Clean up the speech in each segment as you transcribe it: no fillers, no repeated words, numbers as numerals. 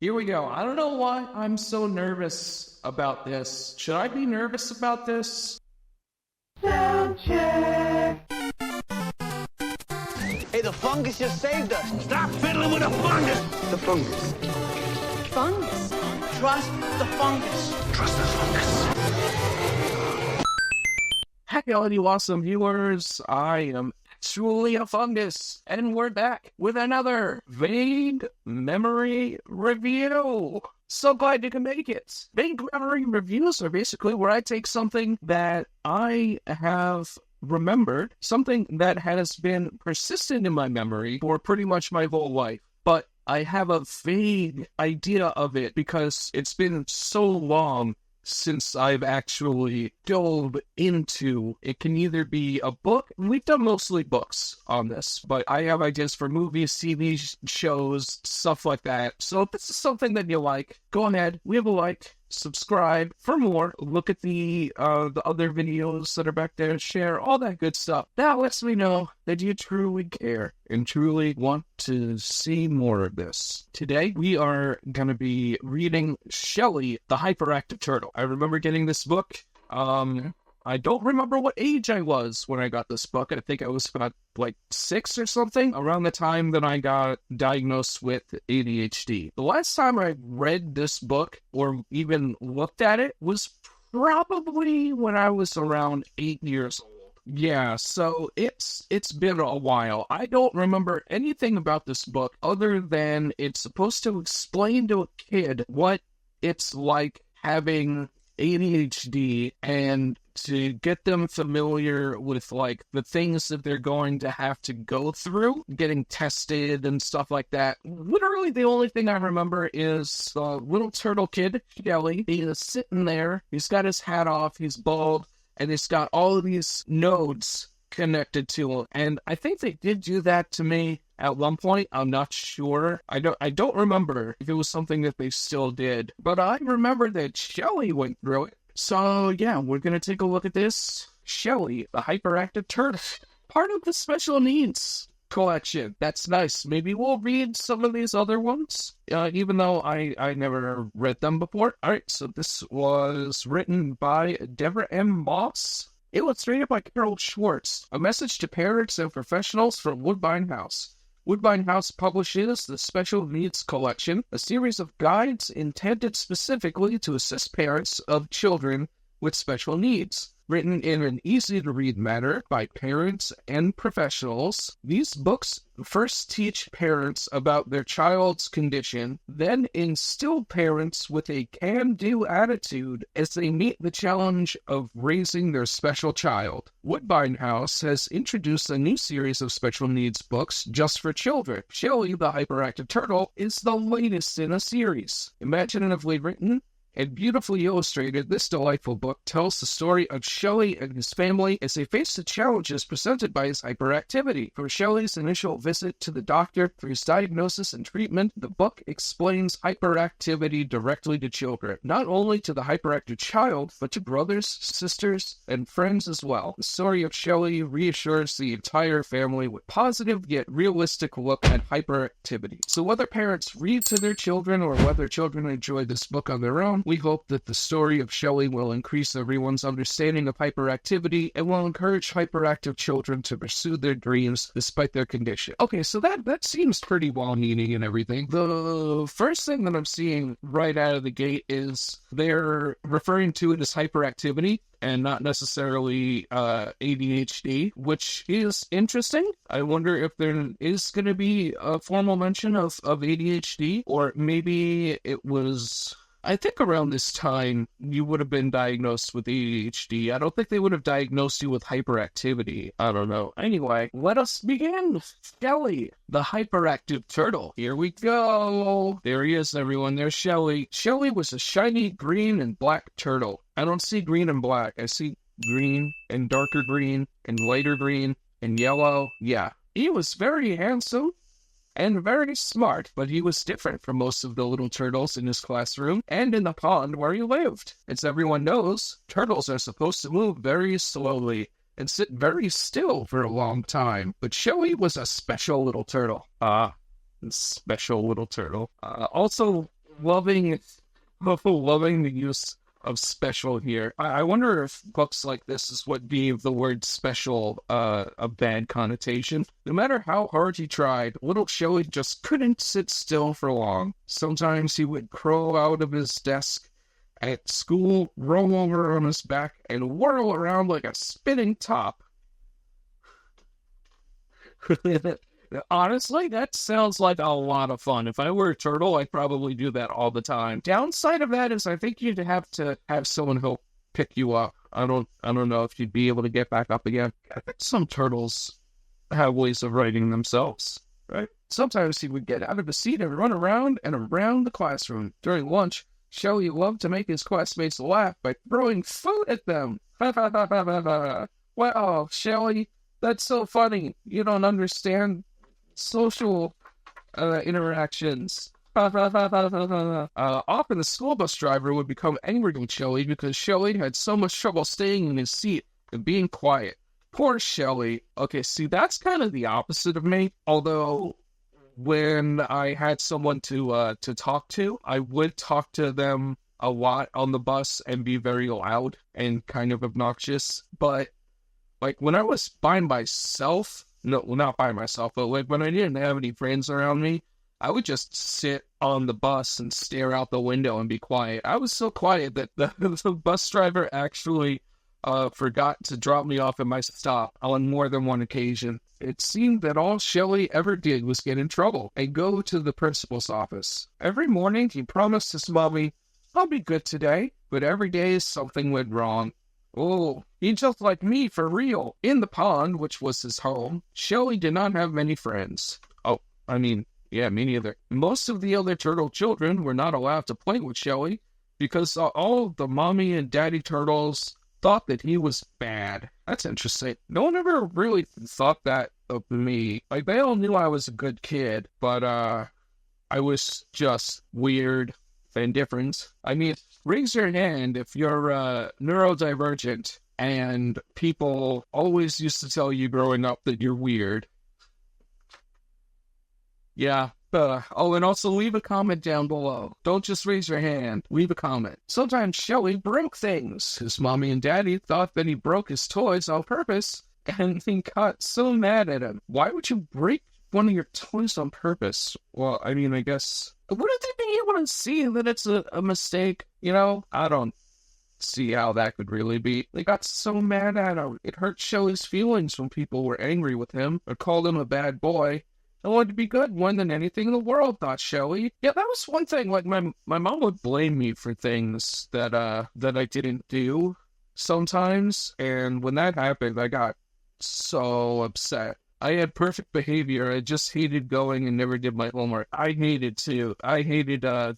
Here we go. I don't know why I'm so nervous about this. Should I be nervous about this? Sound check. Hey, the fungus just saved us. Stop fiddling with the fungus. The fungus. Fungus? Trust the fungus. Trust the fungus. Happy all you awesome viewers. I am truly a fungus, and we're back with another vague memory review. So glad you can make it. Vague memory reviews are basically where I take something that I have remembered, something that has been persistent in my memory for pretty much my whole life, but I have a vague idea of it because it's been so long since I've actually dove into. It can either be a book. We've done mostly books on this, but I have ideas for movies, TV shows, stuff like that. So if this is something that you like, go ahead, leave a like, subscribe for more, look at the other videos that are back there, share, all that good stuff. That lets me know that you truly care and truly want to see more of this. Today, we are going to be reading Shelley The Hyperactive Turtle. I remember getting this book. I don't remember what age I was when I got this book. I think I was about 6 or something, around the time that I got diagnosed with ADHD. The last time I read this book or even looked at it was probably when I was around 8 years old. Yeah, so it's been a while. I don't remember anything about this book other than it's supposed to explain to a kid what it's like having ADHD and to get them familiar with the things that they're going to have to go through, getting tested and stuff like that. Literally the only thing I remember is the little turtle kid, Shelley. He is sitting there, he's got his hat off, he's bald, and he's got all of these nodes connected to him. And I think they did do that to me at one point. I'm not sure. I don't remember if it was something that they still did, but I remember that Shelley went through it. So yeah, we're going to take a look at this. Shelley, the Hyperactive Turtle, part of the special needs collection. That's nice. Maybe we'll read some of these other ones, even though I never read them before. All right, so this was written by Deborah M. Illustrated by Carol Schwartz. A message to parents and professionals from Woodbine House. Woodbine House publishes the Special Needs Collection, a series of guides intended specifically to assist parents of children with special needs. Written in an easy-to-read manner by parents and professionals, these books first teach parents about their child's condition, then instill parents with a can-do attitude as they meet the challenge of raising their special child. Woodbine House has introduced a new series of special needs books just for children. Shelley the Hyperactive Turtle is the latest in a series. Imaginatively written and beautifully illustrated, this delightful book tells the story of Shelley and his family as they face the challenges presented by his hyperactivity. From Shelley's initial visit to the doctor for his diagnosis and treatment, the book explains hyperactivity directly to children, not only to the hyperactive child, but to brothers, sisters, and friends as well. The story of Shelley reassures the entire family with positive yet realistic look at hyperactivity. So whether parents read to their children or whether children enjoy this book on their own, we hope that the story of Shelley will increase everyone's understanding of hyperactivity and will encourage hyperactive children to pursue their dreams despite their condition. Okay, so that seems pretty well-meaning and everything. The first thing that I'm seeing right out of the gate is they're referring to it as hyperactivity and not necessarily ADHD, which is interesting. I wonder if there is going to be a formal mention of ADHD, or maybe it was... I think around this time, you would have been diagnosed with ADHD. I don't think they would have diagnosed you with hyperactivity. I don't know. Anyway, let us begin. Shelley, the Hyperactive Turtle. Here we go. There he is, everyone. There's Shelley. Shelley was a shiny green and black turtle. I don't see green and black. I see green and darker green and lighter green and yellow. Yeah. He was very handsome and very smart, but he was different from most of the little turtles in his classroom and in the pond where he lived. As everyone knows, turtles are supposed to move very slowly and sit very still for a long time, but Shelley was a special little turtle. Also, loving the use of special here. I wonder if books like this is what gave the word special a bad connotation. No matter how hard he tried, little Shelley just couldn't sit still for long. Sometimes he would crawl out of his desk at school, roll over on his back, and whirl around like a spinning top. Honestly, that sounds like a lot of fun. If I were a turtle, I'd probably do that all the time. Downside of that is I think you'd have to have someone help pick you up. I don't know if you'd be able to get back up again. I think some turtles have ways of righting themselves, right? Sometimes he would get out of his seat and run around and around the classroom. During lunch, Shelley loved to make his classmates laugh by throwing food at them. Ha ha ha ha ha ha. Wow, Shelley, that's so funny. You don't understand social interactions. Often the school bus driver would become angry with Shelley because Shelley had so much trouble staying in his seat and being quiet. Poor Shelley. Okay, see, that's kind of the opposite of me. Although, when I had someone to talk to, I would talk to them a lot on the bus and be very loud and kind of obnoxious. But, like, when I was by myself, no, well, not by myself, but like when I didn't have any friends around me, I would just sit on the bus and stare out the window and be quiet. I was so quiet that the bus driver actually forgot to drop me off at my stop on more than one occasion. It seemed that all Shelley ever did was get in trouble and go to the principal's office. Every morning he promised his mommy, "I'll be good today," but every day something went wrong. Oh, he's just like me for real. In the pond, which was his home, Shelley did not have many friends. Yeah, me neither. Most of the other turtle children were not allowed to play with Shelley because all the mommy and daddy turtles thought that he was bad. That's interesting. No one ever really thought that of me. Like, they all knew I was a good kid, but I was just weird and different. I mean, raise your hand if you're neurodivergent and people always used to tell you growing up that you're weird. Yeah. And also leave a comment down below. Don't just raise your hand. Leave a comment. Sometimes Shelley broke things. His mommy and daddy thought that he broke his toys on purpose, and he got so mad at him. Why would you break one of your toys on purpose? Well, I mean, I guess, wouldn't they be able to see that it's a mistake? You know, I don't see how that could really be. They got so mad at him. It hurt Shelley's feelings when people were angry with him or called him a bad boy. I wanted to be good more than anything in the world, thought Shelley. Yeah, that was one thing. Like, my mom would blame me for things that I didn't do sometimes, and when that happened, I got so upset. I had perfect behavior. I just hated going and never did my homework. I hated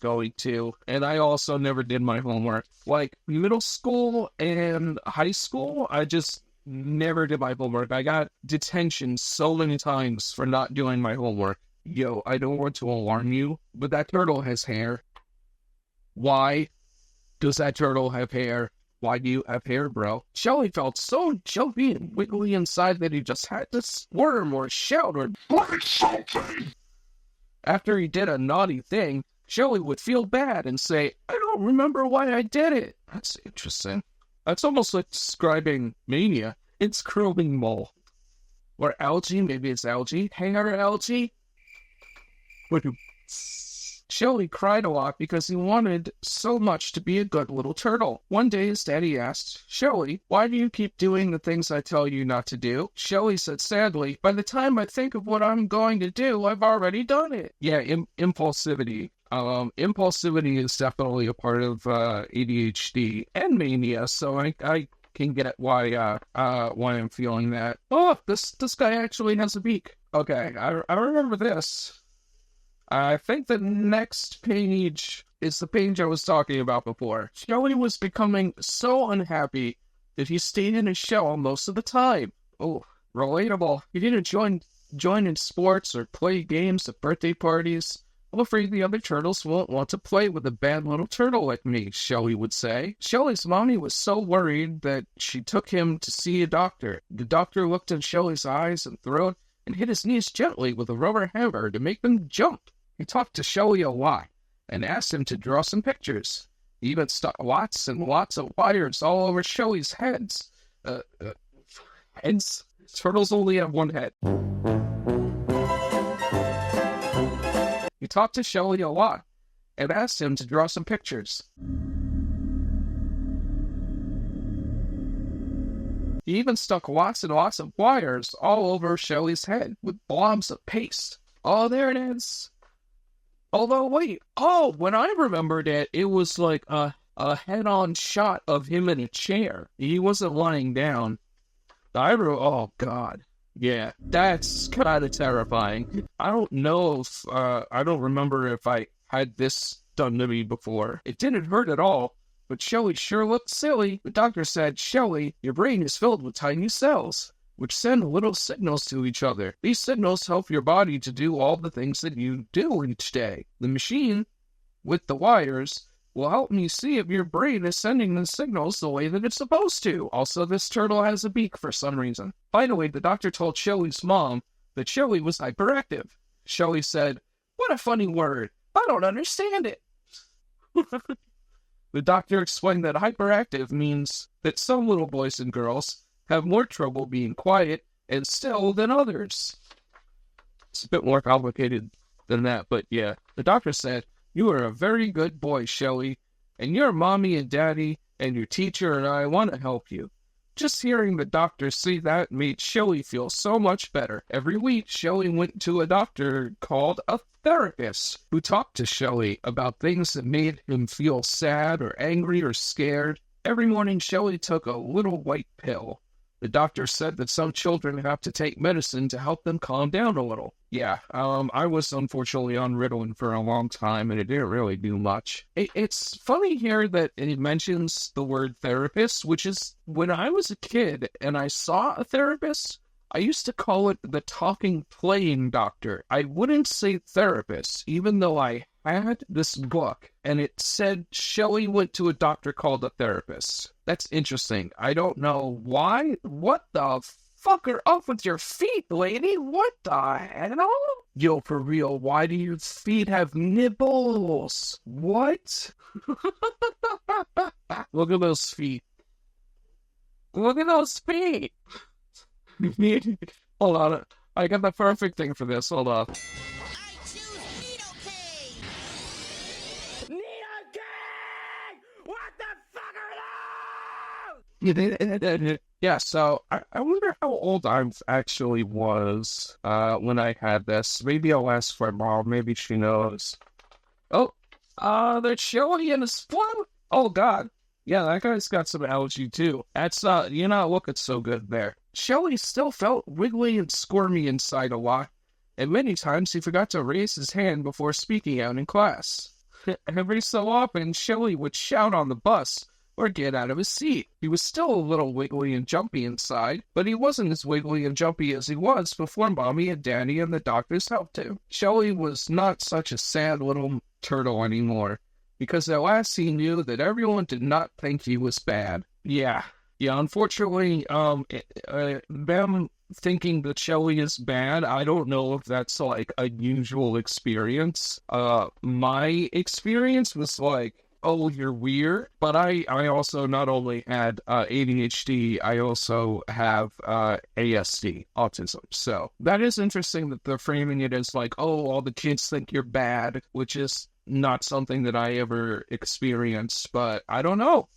going to, and I also never did my homework. Like, middle school and high school, I just never did my homework. I got detention so many times for not doing my homework. Yo, I don't want to alarm you, but that turtle has hair. Why does that turtle have hair? Why do you have hair, bro? Shelley felt so jumpy and wiggly inside that he just had to squirm or shout or bite something. After he did a naughty thing, Shelley would feel bad and say, "I don't remember why I did it." That's interesting. That's almost like describing mania. It's curling mole. Or algae, maybe it's algae. Hair algae? Shelley cried a lot because he wanted so much to be a good little turtle. One day his daddy asked, "Shelley, why do you keep doing the things I tell you not to do?" Shelley said sadly, "By the time I think of what I'm going to do, I've already done it." Yeah, impulsivity. Impulsivity is definitely a part of ADHD and mania, so I can get why I'm feeling that. Oh, this guy actually has a beak. Okay, I remember this. I think the next page is the page I was talking about before. Shelley was becoming so unhappy that he stayed in his shell most of the time. Oh, relatable. He didn't join in sports or play games at birthday parties. "I'm afraid the other turtles won't want to play with a bad little turtle like me," Shelley would say. Shelley's mommy was so worried that she took him to see a doctor. The doctor looked in Shelley's eyes and throat and hit his knees gently with a rubber hammer to make them jump. He talked to Shelley a lot, and asked him to draw some pictures. He even stuck lots and lots of wires all over Shelley's heads. Heads? Turtles only have one head. He talked to Shelley a lot and asked him to draw some pictures. He even stuck lots and lots of wires all over Shelley's head with blobs of paste. Oh, there it is. Although, wait. Oh, when I remembered it, it was like a head-on shot of him in a chair. He wasn't lying down. Oh, God. Yeah, that's kind of terrifying. I don't know if, I don't remember if I had this done to me before. It didn't hurt at all, but Shelley sure looked silly. The doctor said, "Shelley, your brain is filled with tiny cells, which send little signals to each other. These signals help your body to do all the things that you do each day. The machine, with the wires, will help me see if your brain is sending the signals the way that it's supposed to. Also, this turtle has a beak for some reason." Finally, the doctor told Shelley's mom that Shelley was hyperactive. Shelley said, "What a funny word. I don't understand it." The doctor explained that hyperactive means that some little boys and girls have more trouble being quiet and still than others. It's a bit more complicated than that, but yeah. The doctor said, "You are a very good boy, Shelley, and your mommy and daddy and your teacher and I want to help you." Just hearing the doctor say that made Shelley feel so much better. Every week, Shelley went to a doctor called a therapist who talked to Shelley about things that made him feel sad or angry or scared. Every morning, Shelley took a little white pill. The doctor said that some children have to take medicine to help them calm down a little. Yeah, I was unfortunately on Ritalin for a long time, and it didn't really do much. It's funny here that it mentions the word therapist, which is, when I was a kid and I saw a therapist, I used to call it the talking, playing doctor. I wouldn't say therapist, even though I had this book, and it said Shelley went to a doctor called a therapist. That's interesting. I don't know why. What the fuck are up with your feet, lady? What the hell? Yo, for real, why do your feet have nipples? What? Look at those feet. Look at those feet. Hold on. I got the perfect thing for this. Hold on. Yeah, so I wonder how old I actually was when I had this. Maybe I'll ask my mom. Maybe she knows. Oh, there's Shelley in his float. Oh, God. Yeah, that guy's got some allergy, too. That's, you're not looking so good there. Shelley still felt wiggly and squirmy inside a lot, and many times he forgot to raise his hand before speaking out in class. Every so often, Shelley would shout on the bus or get out of his seat. He was still a little wiggly and jumpy inside, but he wasn't as wiggly and jumpy as he was before Mommy and Daddy and the doctors helped him. Shelley was not such a sad little turtle anymore, because at last he knew that everyone did not think he was bad. Yeah, unfortunately, them thinking that Shelley is bad, I don't know if that's like a usual experience. My experience was like, oh, you're weird. But I also not only had ADHD, I also have ASD, autism. So that is interesting that they're framing it as like, oh, all the kids think you're bad, which is not something that I ever experienced. But I don't know.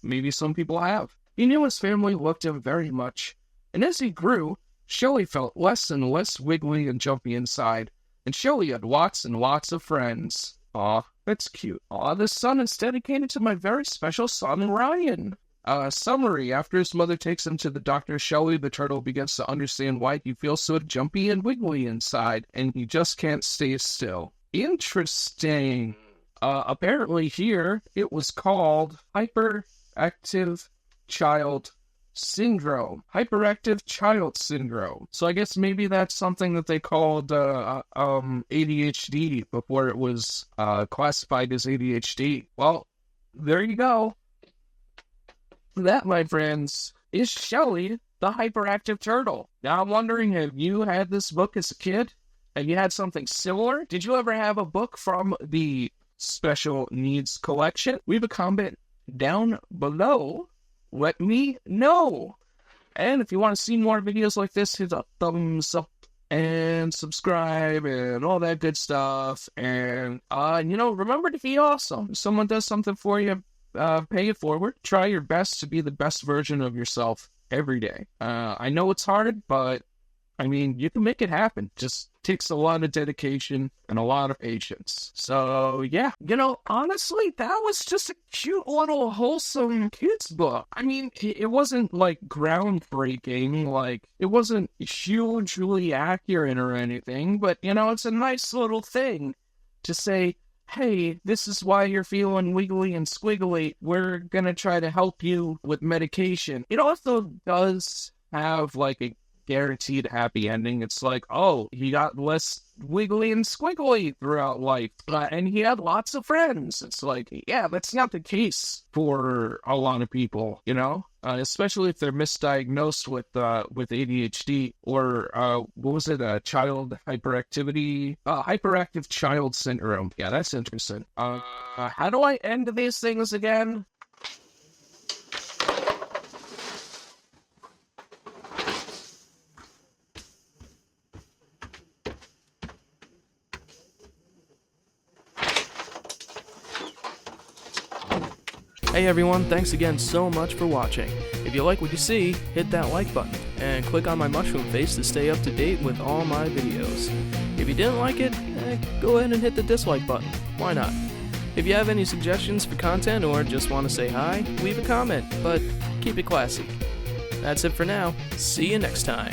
Maybe some people have. He knew his family loved him very much. And as he grew, Shelley felt less and less wiggly and jumpy inside. And Shelley had lots and lots of friends. Aw, that's cute. Aw, this song is dedicated to my very special son, Ryan. Summary. After his mother takes him to the doctor, Shelley the turtle begins to understand why he feels so jumpy and wiggly inside, and he just can't stay still. Interesting. Apparently here, it was called Hyperactive Child Syndrome. Hyperactive Child Syndrome. So I guess maybe that's something that they called ADHD before it was classified as ADHD. Well, there you go. That, my friends, is Shelley the Hyperactive Turtle. Now I'm wondering, have you had this book as a kid? Have you had something similar? Did you ever have a book from the special needs collection, leave a comment down below. Let me know. And if you want to see more videos like this, hit a thumbs up and subscribe and all that good stuff. And, remember to be awesome. If someone does something for you, pay it forward. Try your best to be the best version of yourself every day. I know it's hard, but you can make it happen. Just takes a lot of dedication and a lot of patience. So, yeah. Honestly, that was just a cute little wholesome kids book. It wasn't, groundbreaking. It wasn't hugely accurate or anything. But, it's a nice little thing to say, hey, this is why you're feeling wiggly and squiggly. We're going to try to help you with medication. It also does have, a guaranteed happy ending. It's he got less wiggly and squiggly throughout life, and he had lots of friends. It's that's not the case for a lot of people, especially if they're misdiagnosed with ADHD or child hyperactive child syndrome. Yeah, that's interesting. How do I end these things again? Hey everyone, thanks again so much for watching. If you like what you see, hit that like button, and click on my mushroom face to stay up to date with all my videos. If you didn't like it, go ahead and hit the dislike button. Why not? If you have any suggestions for content or just want to say hi, leave a comment, but keep it classy. That's it for now. See you next time.